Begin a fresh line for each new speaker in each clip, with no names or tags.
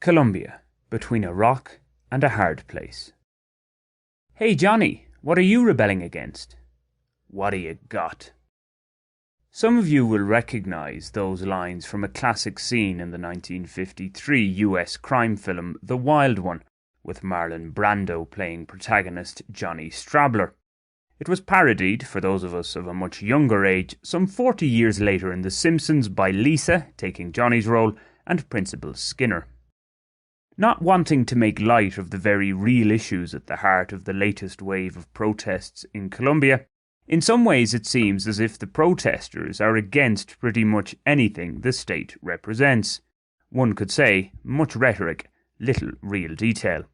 Colombia, between a rock and a hard place. Hey Johnny, what are you rebelling against? What do you got? Some of you will recognise those lines from a classic scene in the 1953 US crime film The Wild One, with Marlon Brando playing protagonist Johnny Strabler. It was parodied, for those of us of a much younger age, some 40 years later in The Simpsons by Lisa, taking Johnny's role, and Principal Skinner. Not wanting to make light of the very real issues at the heart of the latest wave of protests in Colombia, in some ways it seems as if the protesters are against pretty much anything the state represents. One could say, much rhetoric, little real detail.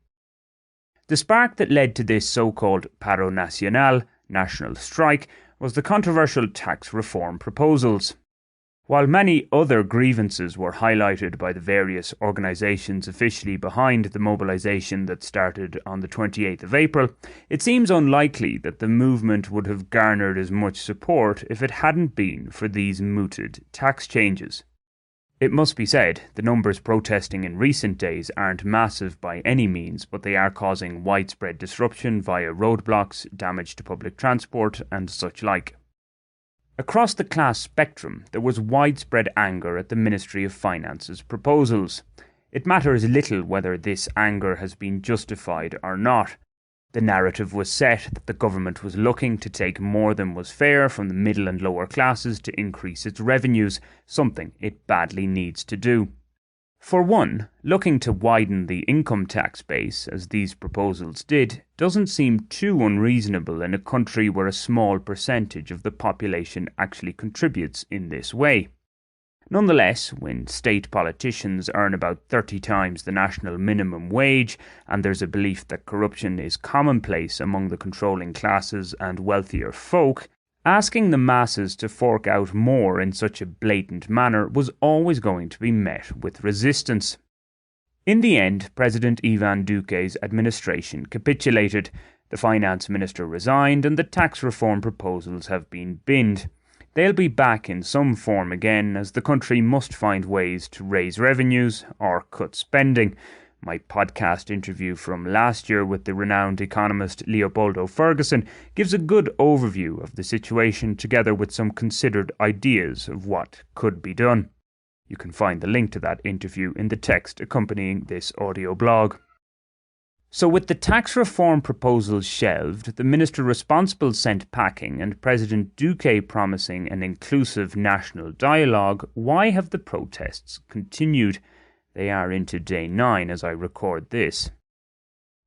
The spark that led to this so-called paro nacional, national strike, was the controversial tax reform proposals. While many other grievances were highlighted by the various organisations officially behind the mobilisation that started on the 28th of April, it seems unlikely that the movement would have garnered as much support if it hadn't been for these mooted tax changes. It must be said, the numbers protesting in recent days aren't massive by any means, but they are causing widespread disruption via roadblocks, damage to public transport and such like. Across the class spectrum, there was widespread anger at the Ministry of Finance's proposals. It matters little whether this anger has been justified or not. The narrative was set that the government was looking to take more than was fair from the middle and lower classes to increase its revenues, something it badly needs to do. For one, looking to widen the income tax base, as these proposals did, doesn't seem too unreasonable in a country where a small percentage of the population actually contributes in this way. Nonetheless, when state politicians earn about 30 times the national minimum wage, and there's a belief that corruption is commonplace among the controlling classes and wealthier folk, asking the masses to fork out more in such a blatant manner was always going to be met with resistance. In the end, President Ivan Duque's administration capitulated, the finance minister resigned, and the tax reform proposals have been binned. They'll be back in some form again, as the country must find ways to raise revenues or cut spending. My podcast interview from last year with the renowned economist Leopoldo Ferguson gives a good overview of the situation together with some considered ideas of what could be done. You can find the link to that interview in the text accompanying this audio blog. So with the tax reform proposals shelved, the minister responsible sent packing and President Duque promising an inclusive national dialogue, why have the protests continued? They are into day 9 as I record this.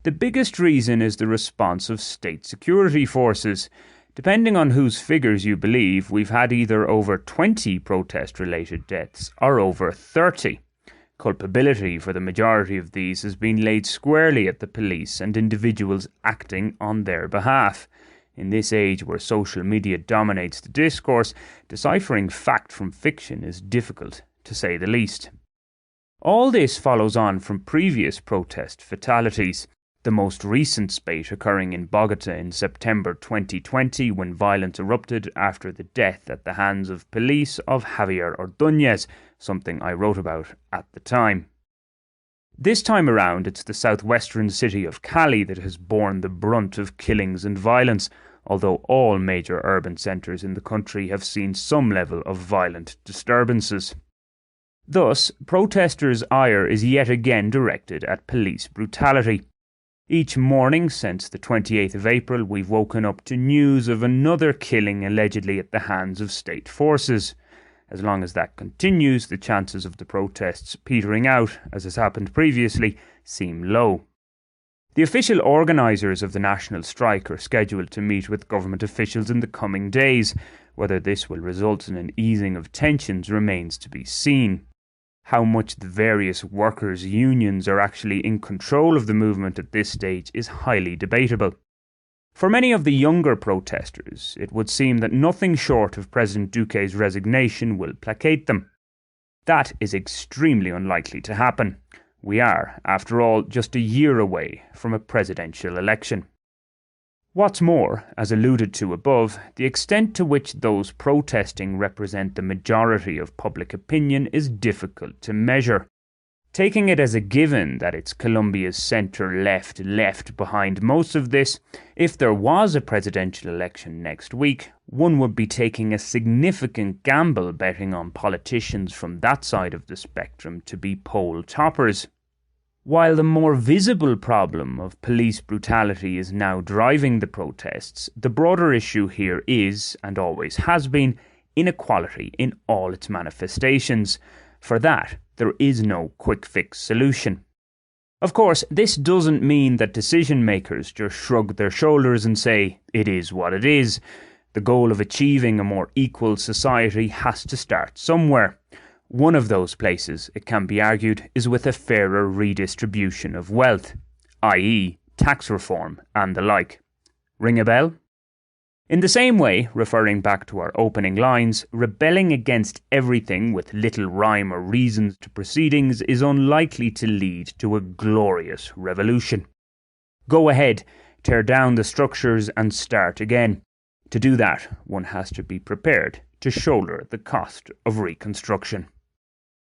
The biggest reason is the response of state security forces. Depending on whose figures you believe, we've had either over 20 protest-related deaths or over 30. Culpability for the majority of these has been laid squarely at the police and individuals acting on their behalf. In this age where social media dominates the discourse, deciphering fact from fiction is difficult, to say the least. All this follows on from previous protest fatalities, the most recent spate occurring in Bogota in September 2020 when violence erupted after the death at the hands of police of Javier Ordóñez, something I wrote about at the time. This time around, it's the southwestern city of Cali that has borne the brunt of killings and violence, although all major urban centres in the country have seen some level of violent disturbances. Thus, protesters' ire is yet again directed at police brutality. Each morning since the 28th of April, we've woken up to news of another killing allegedly at the hands of state forces. As long as that continues, the chances of the protests petering out, as has happened previously, seem low. The official organisers of the national strike are scheduled to meet with government officials in the coming days. Whether this will result in an easing of tensions remains to be seen. How much the various workers' unions are actually in control of the movement at this stage is highly debatable. For many of the younger protesters, it would seem that nothing short of President Duque's resignation will placate them. That is extremely unlikely to happen. We are, after all, just a year away from a presidential election. What's more, as alluded to above, the extent to which those protesting represent the majority of public opinion is difficult to measure. Taking it as a given that it's Colombia's centre-left left behind most of this, if there was a presidential election next week, one would be taking a significant gamble betting on politicians from that side of the spectrum to be poll toppers. While the more visible problem of police brutality is now driving the protests, the broader issue here is, and always has been, inequality in all its manifestations. For that, there is no quick fix solution. Of course, this doesn't mean that decision makers just shrug their shoulders and say, it is what it is. The goal of achieving a more equal society has to start somewhere. One of those places, it can be argued, is with a fairer redistribution of wealth, i.e. tax reform and the like. Ring a bell? In the same way, referring back to our opening lines, rebelling against everything with little rhyme or reason to proceedings is unlikely to lead to a glorious revolution. Go ahead, tear down the structures and start again. To do that, one has to be prepared to shoulder the cost of reconstruction.